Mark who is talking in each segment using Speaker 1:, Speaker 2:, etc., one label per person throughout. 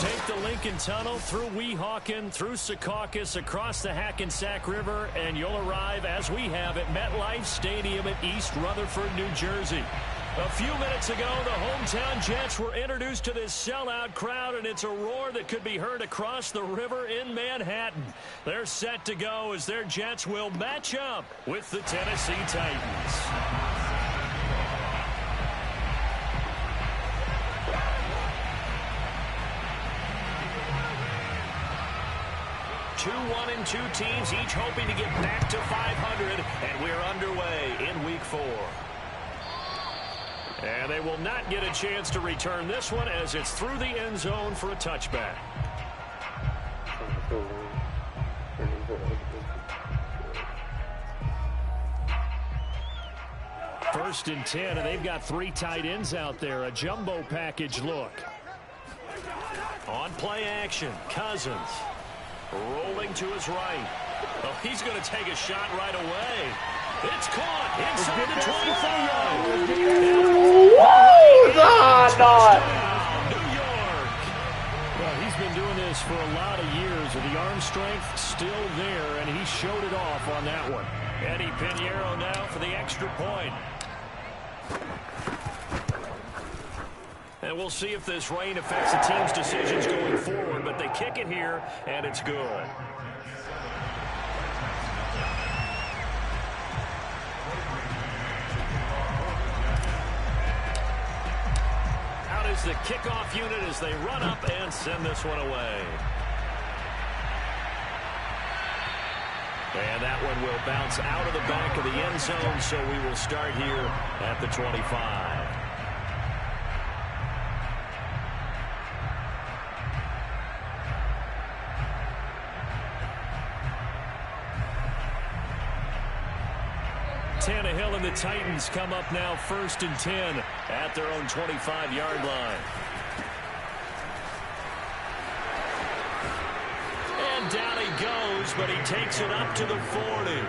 Speaker 1: Take the Lincoln Tunnel through Weehawken, through Secaucus, across the Hackensack River, and you'll arrive, as we have, at MetLife Stadium at East Rutherford, New Jersey. A few minutes ago, the hometown Jets were introduced to this sellout crowd, and it's a roar that could be heard across the river in Manhattan. They're set to go as their Jets will match up with the Tennessee Titans. 2-1-2 teams, each hoping to get back to 500, and we're underway in Week 4. And they will not get a chance to return this one as it's through the end zone for a touchback. First and 10, and they've got 3 tight ends out there. A jumbo package look. On play action, Cousins. Rolling to his right. Oh, he's going to take a shot right away. It's caught inside the 25. New York. Well, he's been doing this for a lot of years, and the arm strength still there, and he showed it off on that one. Eddie Pinheiro now for the extra point. And we'll see if this rain affects the team's decisions going forward, but they kick it here, and it's good. Out is the kickoff unit as they run up and send this one away. And that one will bounce out of the back of the end zone, so we will start here at the 25. Tannehill and the Titans come up now first and 10 at their own 25-yard line. And down he goes, but he takes it up to the 40.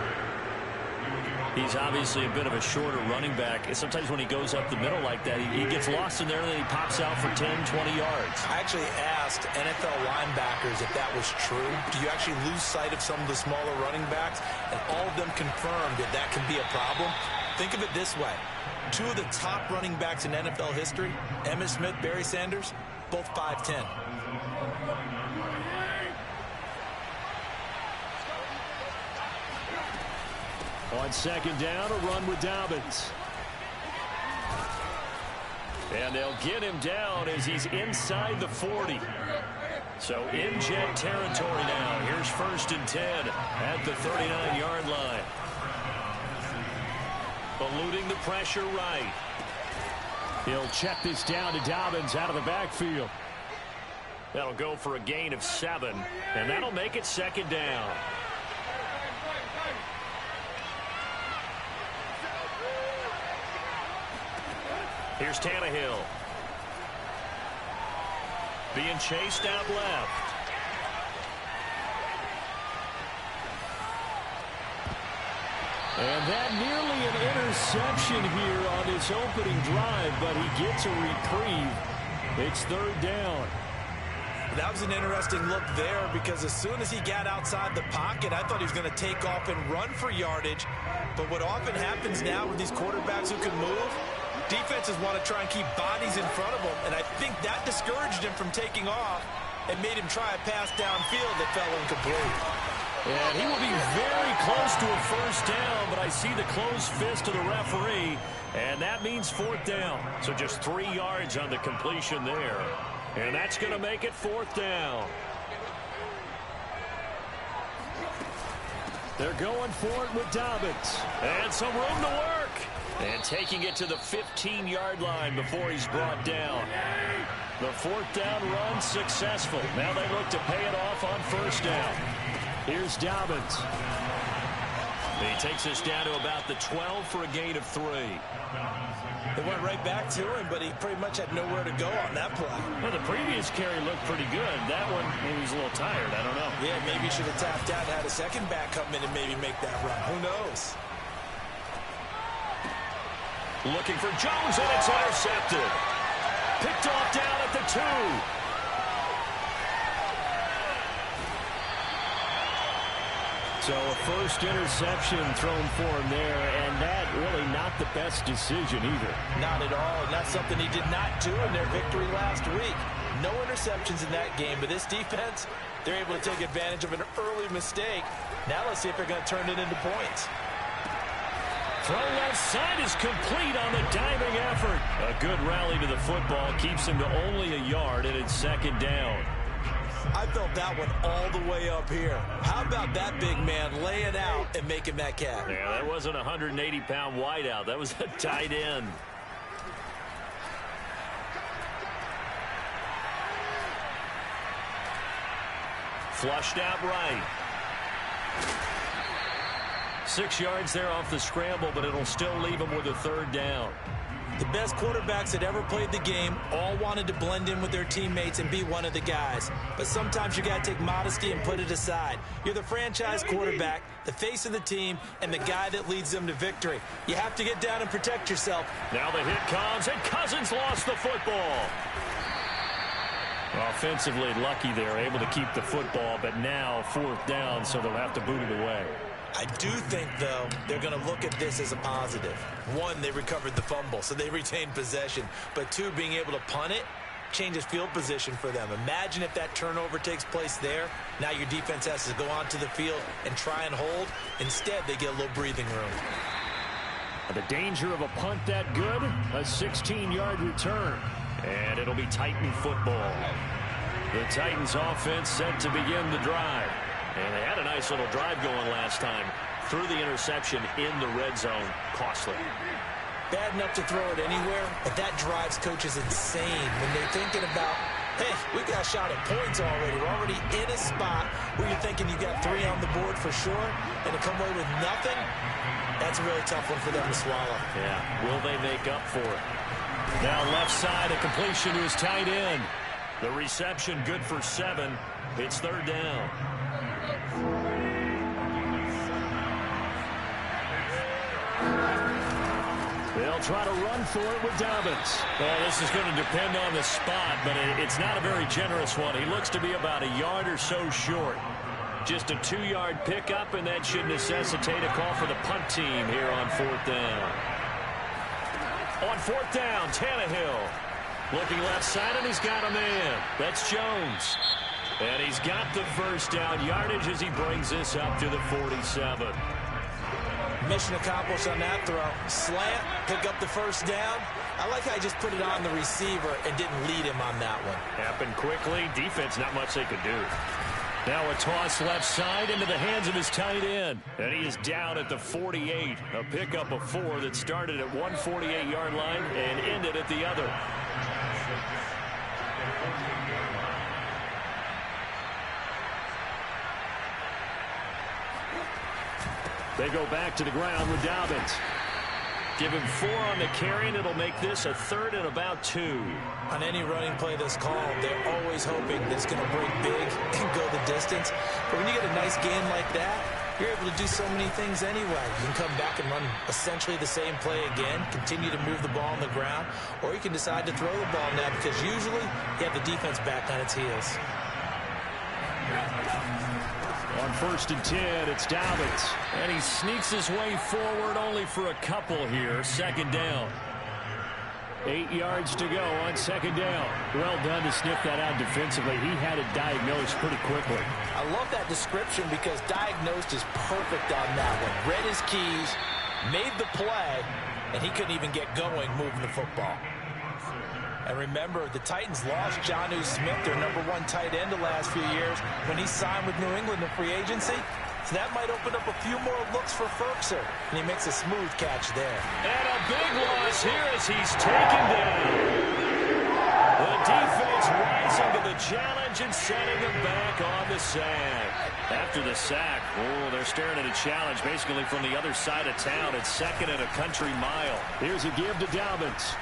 Speaker 1: He's obviously a bit of a shorter running back. Sometimes when he goes up the middle like that, he gets lost in there, and then he pops out for 10, 20 yards.
Speaker 2: I actually asked NFL linebackers if that was true. Do you actually lose sight of some of the smaller running backs? And all of them confirmed that that can be a problem. Think of it this way. 2 of the top running backs in NFL history, Emmitt Smith, Barry Sanders, both 5'10".
Speaker 1: On second down, a run with Dobbins. And they'll get him down as he's inside the 40. So in Jet territory now. Here's first and 10 at the 39-yard line. Eluding the pressure right. He'll check this down to Dobbins out of the backfield. That'll go for a gain of 7, and that'll make it second down. Here's Tannehill. Being chased out left. And that nearly an interception here on this opening drive, but he gets a reprieve. It's third down.
Speaker 2: That was an interesting look there because as soon as he got outside the pocket, I thought he was going to take off and run for yardage. But what often happens now with these quarterbacks who can move, defenses want to try and keep bodies in front of them, and I think that discouraged him from taking off and made him try a pass downfield that fell incomplete.
Speaker 1: And he will be very close to a first down, but I see the closed fist of the referee, and that means fourth down. So just 3 yards on the completion there, and that's going to make it fourth down. They're going for it with Dobbins, and some room to work. And taking it to the 15-yard line before he's brought down. The fourth down run successful. Now they look to pay it off on first down. Here's Dobbins. He takes us down to about the 12 for a gain of 3.
Speaker 2: They went right back to him, but he pretty much had nowhere to go on that play.
Speaker 1: Well, the previous carry looked pretty good. That one, maybe he was a little tired. I don't know.
Speaker 2: Yeah, maybe he should have tapped out and had a second back come in and maybe make that run. Who knows?
Speaker 1: Looking for Jones, and it's intercepted. Picked off down at the 2. So a first interception thrown for him there, and that really not the best decision either.
Speaker 2: Not at all, and that's something he did not do in their victory last week. No interceptions in that game, but this defense, they're able to take advantage of an early mistake. Now let's see if they're going to turn it into points.
Speaker 1: Throw left side is complete on the diving effort. A good rally to the football keeps him to only a yard, and it's second down.
Speaker 2: I felt that one all the way up here. How about that big man laying out and making that catch?
Speaker 1: Yeah, that wasn't a 180-pound wideout. That was a tight end. Flushed out right. 6 yards there off the scramble, but it'll still leave him with a third down.
Speaker 2: The best quarterbacks that ever played the game all wanted to blend in with their teammates and be one of the guys. But sometimes you got to take modesty and put it aside. You're the franchise quarterback, the face of the team, and the guy that leads them to victory. You have to get down and protect yourself.
Speaker 1: Now the hit comes, and Cousins lost the football. Offensively lucky they're able to keep the football, but now fourth down, so they'll have to boot it away.
Speaker 2: I do think, though, they're going to look at this as a positive. One, they recovered the fumble, so they retained possession. But two, being able to punt it changes field position for them. Imagine if that turnover takes place there. Now your defense has to go onto the field and try and hold. Instead, they get a little breathing room.
Speaker 1: The danger of a punt that good, a 16-yard return. And it'll be Titan football. The Titans offense set to begin the drive. And they had a nice little drive going last time. Threw the interception in the red zone. Costly.
Speaker 2: Bad enough to throw it anywhere, but that drives coaches insane when they're thinking about, hey, we got a shot at points already. We're already in a spot where you're thinking you got 3 on the board for sure, and to come away with nothing, that's a really tough one for them to swallow.
Speaker 1: Yeah, will they make up for it? Now left side, a completion to his tight end. The reception good for 7. It's third down. They'll try to run for it with Dobbins. Well, this is going to depend on the spot, but it's not a very generous one. He looks to be about a yard or so short. Just a 2-yard pickup, and that should necessitate a call for the punt team here on fourth down. On fourth down, Tannehill. Looking left side, and he's got a man. That's Jones. And he's got the first down yardage as he brings this up to the 47.
Speaker 2: Mission accomplished on that throw. Slant, pick up the first down. I like how he just put it on the receiver and didn't lead him on that one.
Speaker 1: Happened quickly. Defense, not much they could do. Now a toss left side into the hands of his tight end. And he is down at the 48. A pickup of 4 that started at 148-yard line and ended at the other. They go back to the ground with Dobbins. Give him 4 on the carry, and it'll make this a third and about 2.
Speaker 2: On any running play that's called, they're always hoping that it's going to break big and go the distance. But when you get a nice game like that, you're able to do so many things anyway. You can come back and run essentially the same play again, continue to move the ball on the ground, or you can decide to throw the ball now because usually you have the defense back on its heels.
Speaker 1: On first and 10, it's Dobbins. And he sneaks his way forward only for a couple here. Second down. 8 yards to go on second down. Well done to sniff that out defensively. He had it diagnosed pretty quickly.
Speaker 2: I love that description because diagnosed is perfect on that one. Read his keys, made the play, and he couldn't even get going moving the football. And remember, the Titans lost Jonnu Smith, their #1 tight end the last few years, when he signed with New England in free agency. So that might open up a few more looks for Ferkser. And he makes a smooth catch there.
Speaker 1: And a big loss here as he's taken down. The defense rises rising to the challenge and setting him back on the sack. After the sack, they're staring at a challenge basically from the other side of town. It's second and a country mile. Here's a give to Dobbins.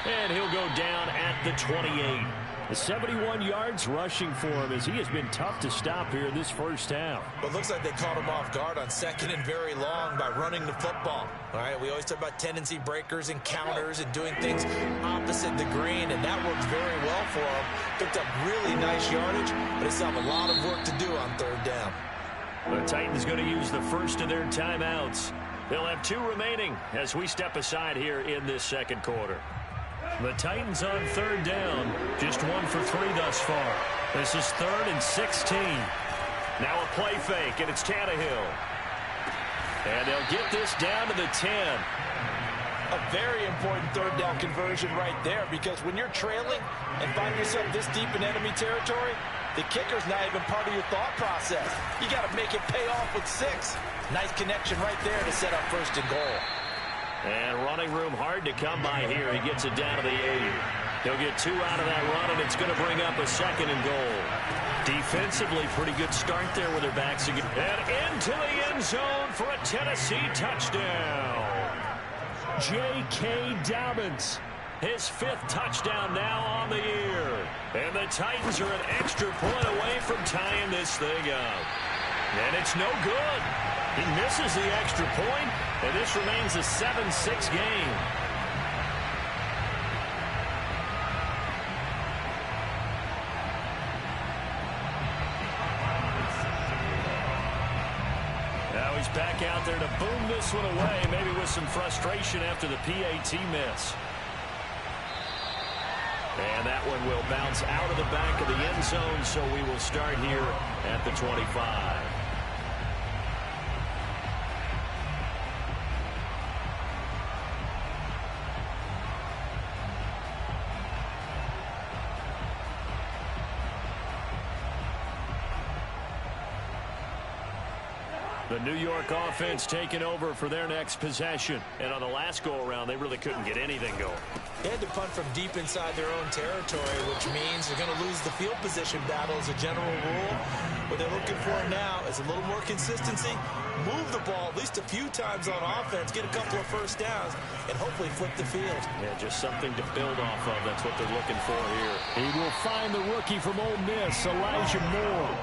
Speaker 1: And he'll go down at the 28. The 71 yards rushing for him as he has been tough to stop here in this first half.
Speaker 2: Well, it looks like they caught him off guard on second and very long by running the football. All right, we always talk about tendency breakers and counters and doing things opposite the green, and that worked very well for him. Picked up really nice yardage, but they still have a lot of work to do on third down.
Speaker 1: The Titans going to use the first of their timeouts. They'll have 2 remaining as we step aside here in this second quarter. The Titans on third down, just 1 for 3 thus far. This is 3rd and 16. Now a play fake, and it's Tannehill. And they'll get this down to the 10.
Speaker 2: A very important third down conversion right there, because when you're trailing and find yourself this deep in enemy territory, the kicker's not even part of your thought process. You got to make it pay off with 6. Nice connection right there to set up first and goal.
Speaker 1: And running room hard to come by here. He gets it down to the 8. He'll get 2 out of that run, and it's going to bring up a second and goal. Defensively, pretty good start there with their backs again. And into the end zone for a Tennessee touchdown. J.K. Dobbins, his 5th touchdown now on the year. And the Titans are an extra point away from tying this thing up. And it's no good. He misses the extra point, and this remains a 7-6 game. Now he's back out there to boom this one away, maybe with some frustration after the PAT miss. And that one will bounce out of the back of the end zone, so we will start here at the 25. The New York offense taking over for their next possession. And on the last go-around, they really couldn't get anything going.
Speaker 2: They had to punt from deep inside their own territory, which means they're going to lose the field position battle as a general rule. What they're looking for now is a little more consistency, move the ball at least a few times on offense, get a couple of first downs, and hopefully flip the field.
Speaker 1: Yeah, just something to build off of. That's what they're looking for here. He will find the rookie from Ole Miss, Elijah Moore.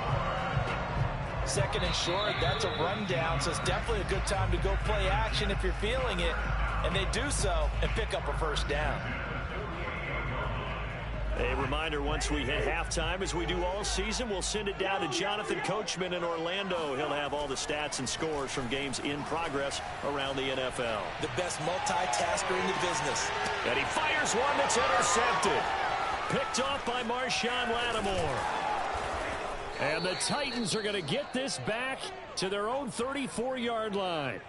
Speaker 2: Second and short, that's a rundown, so it's definitely a good time to go play action if you're feeling it. And they do so and pick up a first down.
Speaker 1: A reminder, once we hit halftime, as we do all season, we'll send it down to Jonathan Coachman in Orlando. He'll have all the stats and scores from games in progress around the NFL.
Speaker 2: The best multitasker in the business.
Speaker 1: And he fires one that's intercepted. Picked off by Marshawn Lattimore. And the Titans are going to get this back to their own 34-yard line.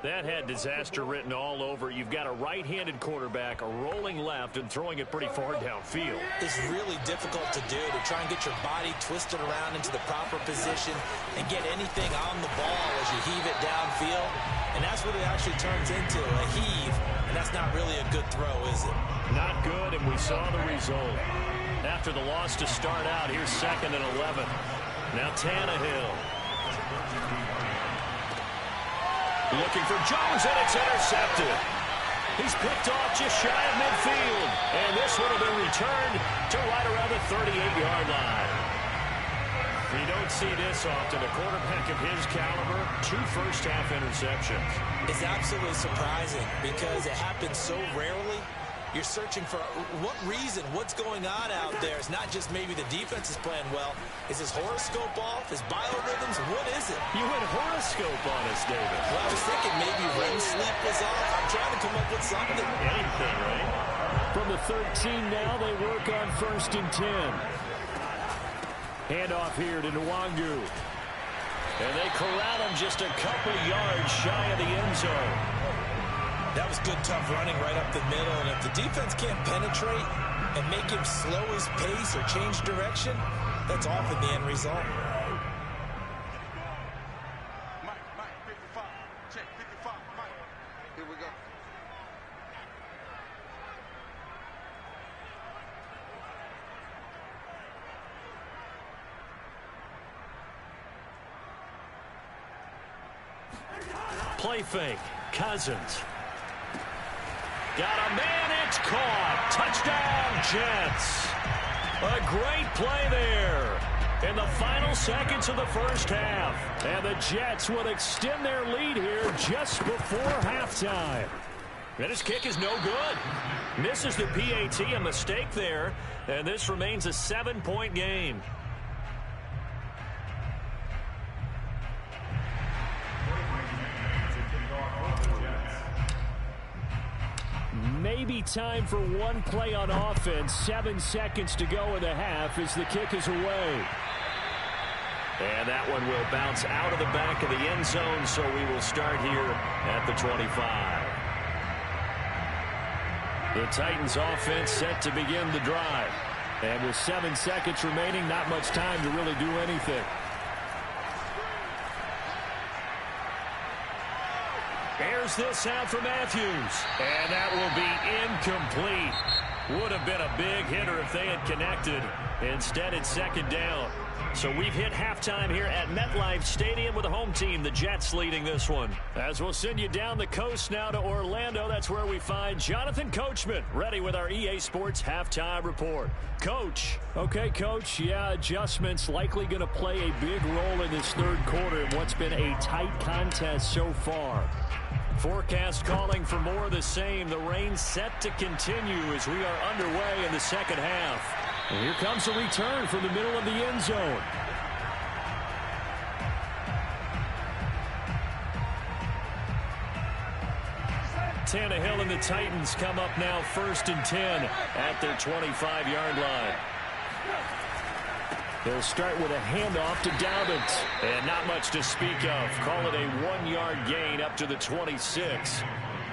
Speaker 1: That had disaster written all over. You've got a right-handed quarterback, a rolling left, and throwing it pretty far downfield.
Speaker 2: It's really difficult to do, to try and get your body twisted around into the proper position and get anything on the ball as you heave it downfield. And that's what it actually turns into, a heave. And that's not really a good throw, is it?
Speaker 1: Not good, and we saw the result. After the loss to start out, here's 2nd and 11. Now Tannehill. Looking for Jones, and it's intercepted. He's picked off just shy of midfield. And this one will be returned to right around the 38-yard line. You don't see this often. A quarterback of his caliber, 2 first-half interceptions.
Speaker 2: It's absolutely surprising because it happens so rarely. You're searching for what reason, what's going on out there. It's not just maybe the defense is playing well. Is his horoscope off? His biorhythms? What is it?
Speaker 1: You went horoscope on us, David.
Speaker 2: Well, I was thinking maybe REM sleep was off. I'm trying to come up with something.
Speaker 1: Anything, right? From the 13 now, they work on 1st and 10. Handoff here to Nwangu. And they corral him just a couple yards shy of the end zone.
Speaker 2: That was good, tough running right up the middle. And if the defense can't penetrate and make him slow his pace or change direction, that's often the end result.
Speaker 3: Mike, 55. Check, 55, Mike. Here we go.
Speaker 1: play fake. Cousins. Got a man, it's caught. Touchdown, Jets. A great play there in the final seconds of the first half. And the Jets will extend their lead here just before halftime. And his kick is no good. Misses the PAT, a mistake there. And this remains a 7-point game. Maybe time for one play on offense. 7 seconds to go in the half as the kick is away. And that one will bounce out of the back of the end zone, so we will start here at the 25. The Titans offense set to begin the drive. And with 7 seconds remaining, not much time to really do anything. Airs this out for Matthews. And that will be incomplete. Would have been a big hitter if they had connected. Instead, it's second down. So we've hit halftime here at MetLife Stadium with the home team, the Jets, leading this one. As we'll send you down the coast now to Orlando, that's where we find Jonathan Coachman, ready with our EA Sports halftime report. Coach. Okay, Coach, yeah, adjustments likely going to play a big role in this third quarter in what's been a tight contest so far. Forecast calling for more of the same. The rain set to continue as we are underway in the second half. And here comes a return from the middle of the end zone. Tannehill and the Titans come up now 1st and 10 at their 25-yard line. They'll start with a handoff to Dobbins. And not much to speak of. Call it a 1-yard gain up to the 26.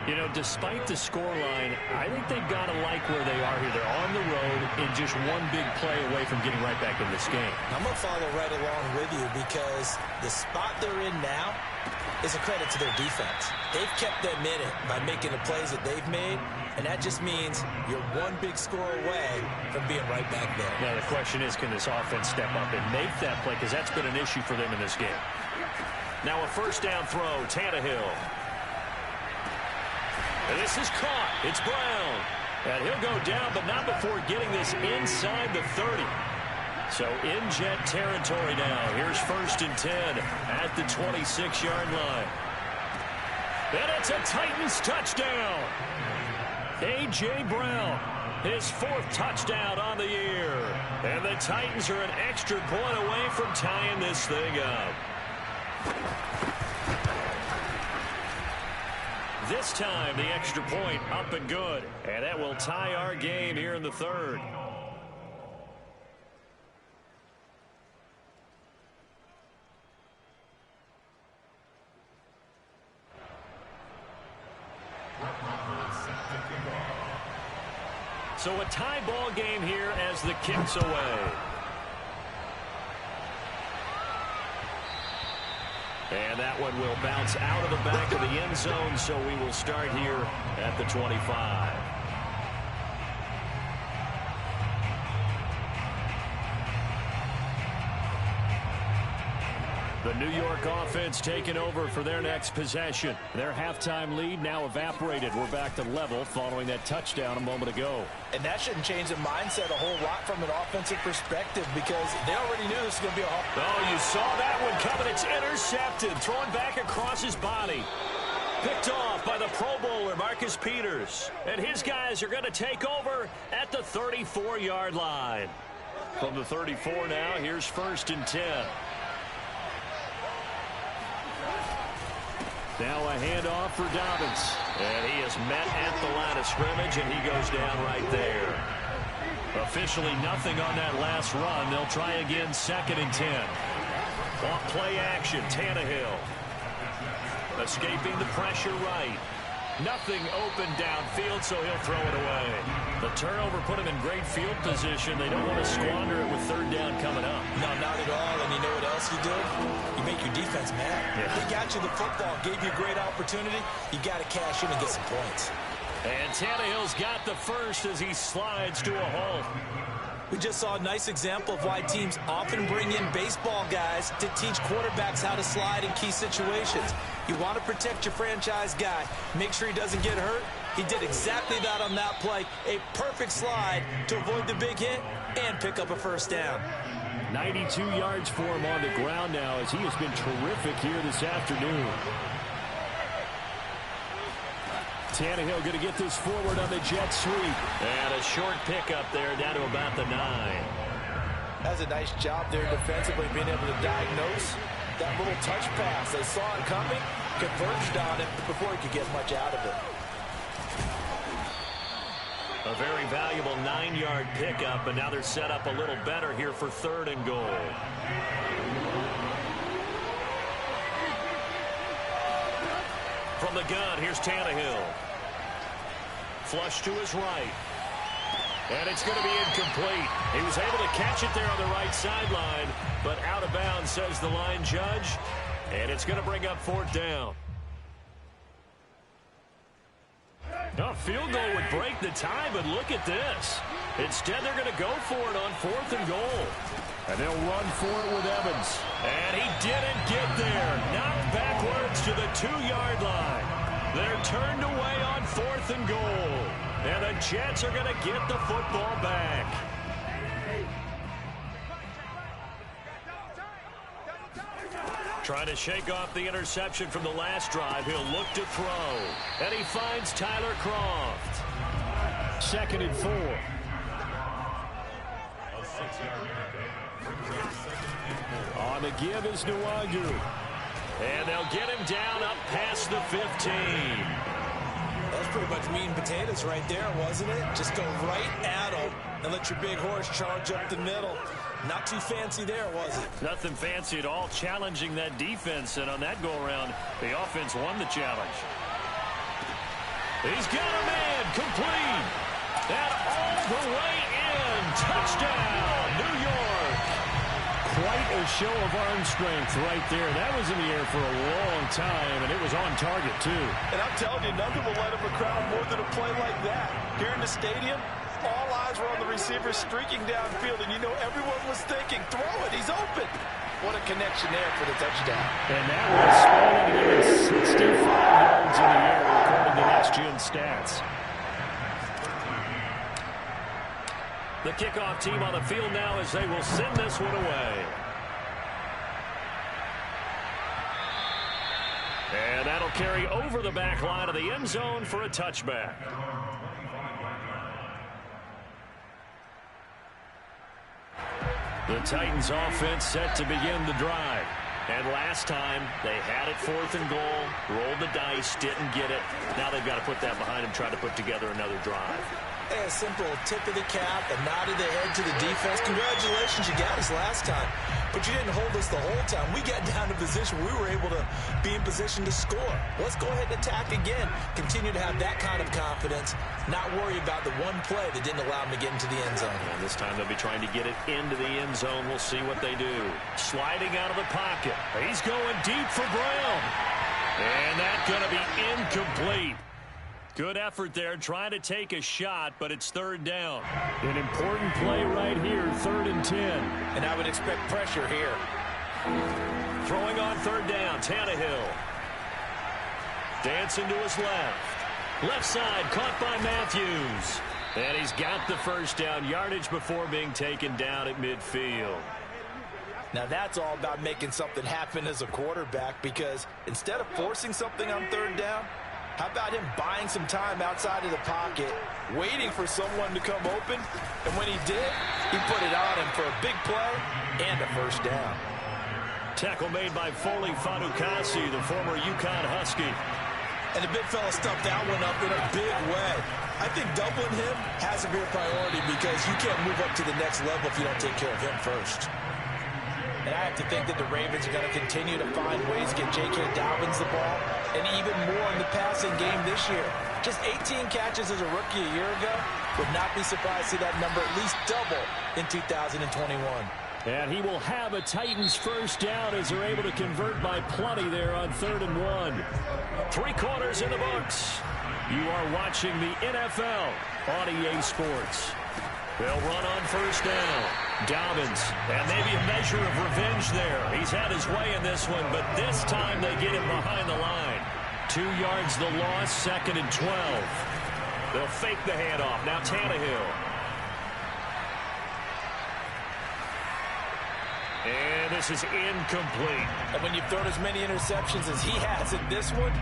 Speaker 1: You know, despite the scoreline, I think they've got to like where they are here. They're on the road and just one big play away from getting right back in this game.
Speaker 2: I'm going to follow right along with you because the spot they're in now is a credit to their defense. They've kept them in it by making the plays that they've made, and that just means you're one big score away from being right back there.
Speaker 1: Now, the question is, can this offense step up and make that play? Because that's been an issue for them in this game. Now a first down throw, Tannehill. And this is caught. It's Brown. And he'll go down, but not before getting this inside the 30. So in Jet territory now. Here's 1st and 10 at the 26-yard line. And it's a Titans touchdown. A.J. Brown, his 4th touchdown on the year. And the Titans are an extra point away from tying this thing up. This time, the extra point up and good. And that will tie our game here in the third. So a tie ball game here as the kick's away. And that one will bounce out of the back of the end zone, so we will start here at the 25. The New York offense taking over for their next possession. Their halftime lead now evaporated. We're back to level following that touchdown a moment ago.
Speaker 2: And that shouldn't change the mindset a whole lot from an offensive perspective because they already knew this was going to be a hard.
Speaker 1: Oh, you saw that one coming. It's intercepted. Throwing back across his body. Picked off by the Pro Bowler, Marcus Peters. And his guys are going to take over at the 34-yard line. From the 34 now, here's 1st and 10. Now a handoff for Dobbins. And he is met at the line of scrimmage, and he goes down right there. Officially nothing on that last run. They'll try again 2nd and 10. Off play action, Tannehill. Escaping the pressure right. Nothing open downfield, so he'll throw it away. The turnover put him in great field position. They don't want to squander it with 3rd down coming up.
Speaker 2: No, not at all. And you know what else you do? You make your defense mad.
Speaker 1: Yeah.
Speaker 2: They got you the football, gave you a great opportunity. You got to cash in and get some points.
Speaker 1: And Tannehill's got the first as he slides to a halt.
Speaker 2: We just saw a nice example of why teams often bring in baseball guys to teach quarterbacks how to slide in key situations. You want to protect your franchise guy. Make sure he doesn't get hurt. He did exactly that on that play. A perfect slide to avoid the big hit and pick up a first down.
Speaker 1: 92 yards for him on the ground now as he has been terrific here this afternoon. Tannehill going to get this forward on the jet sweep. And a short pickup there down to about the 9.
Speaker 2: That's a nice job there defensively, being able to diagnose that little touch pass. They saw it coming, converged on it before he could get much out of it.
Speaker 1: A very valuable 9-yard pickup, and now they're set up a little better here for 3rd and goal. From the gun, here's Tannehill. Flush to his right. And it's going to be incomplete. He was able to catch it there on the right sideline, but out of bounds, says the line judge. And it's going to bring up 4th down. A field goal would break the tie, but look at this. Instead, they're going to go for it on 4th and goal. And they'll run for it with Evans. And he didn't get there. Knocked backwards to the 2-yard line. They're turned away on 4th and goal. And the Jets are going to get the football back. Trying to shake off the interception from the last drive. He'll look to throw. And he finds Tyler Kroft. 2nd and 4. On the give is Nwogu. And they'll get him down up past the 15.
Speaker 2: That's pretty much meat and potatoes right there, wasn't it? Just go right at him and let your big horse charge up the middle. Not too fancy there, was it?
Speaker 1: Nothing fancy at all, challenging that defense. And on that go-around, the offense won the challenge. He's got a man, complete. And all the way in. Touchdown, New York. Quite a show of arm strength right there. That was in the air for a long time, and it was on target, too.
Speaker 2: And I'm telling you, nothing will light up a crowd more than a play like that. Here in the stadium, all eyes were on the receiver streaking downfield, and you know everyone was thinking, throw it, he's open. What a connection there for the touchdown.
Speaker 1: And that was sprawling 65 yards in the air, according to Next Gen Stats. The kickoff team on the field now as they will send this one away. And that'll carry over the back line of the end zone for a touchback. The Titans offense set to begin the drive. And last time, they had it 4th and goal, rolled the dice, didn't get it. Now they've got to put that behind them, try to put together another drive.
Speaker 2: A simple tip of the cap, a nod of the head to the defense. Congratulations, you got us last time. But you didn't hold us the whole time. We got down to position. We were able to be in position to score. Let's go ahead and attack again. Continue to have that kind of confidence. Not worry about the one play that didn't allow them to get into the end zone.
Speaker 1: And this time they'll be trying to get it into the end zone. We'll see what they do. Sliding out of the pocket. He's going deep for Brown. And that's going to be incomplete. Good effort there, trying to take a shot, but it's 3rd down. An important play right here, 3rd and 10.
Speaker 2: And I would expect pressure here.
Speaker 1: Throwing on 3rd down, Tannehill. Dancing to his left. Left side, caught by Matthews. And he's got the first down, yardage before being taken down at midfield.
Speaker 2: Now that's all about making something happen as a quarterback, because instead of forcing something on 3rd down, how about him buying some time outside of the pocket, waiting for someone to come open, and when he did, he put it on him for a big play and a first down.
Speaker 1: Tackle made by Foley Fatukasi, the former UConn Husky.
Speaker 2: And the big fella stuffed that one up in a big way. I think doubling him has to be a priority, because you can't move up to the next level if you don't take care of him first. And I have to think that the Ravens are going to continue to find ways to get J.K. Dobbins the ball, and even more in the passing game this year. Just 18 catches as a rookie a year ago. Would not be surprised to see that number at least double in 2021.
Speaker 1: And he will have a Titans first down as they're able to convert by plenty there on 3rd and 1. 3 quarters in the books. You are watching the NFL on EA Sports. They'll run on first down. Dobbins, and maybe a measure of revenge there. He's had his way in this one, but this time they get him behind the line. 2 yards the loss, 2nd and 12. They'll fake the handoff. Now Tannehill. And this is incomplete.
Speaker 2: And when you've thrown as many interceptions as he has in this one,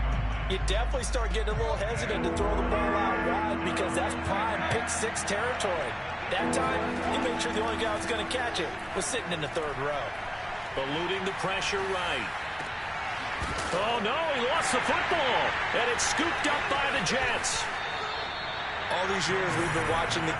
Speaker 2: you definitely start getting a little hesitant to throw the ball out wide because that's prime pick 6 territory. That time, he made sure the only guy who was going to catch it was sitting in the 3rd row.
Speaker 1: Eluding the pressure right. Oh, no, he lost the football. And it's scooped up by the Jets.
Speaker 2: All these years we've been watching the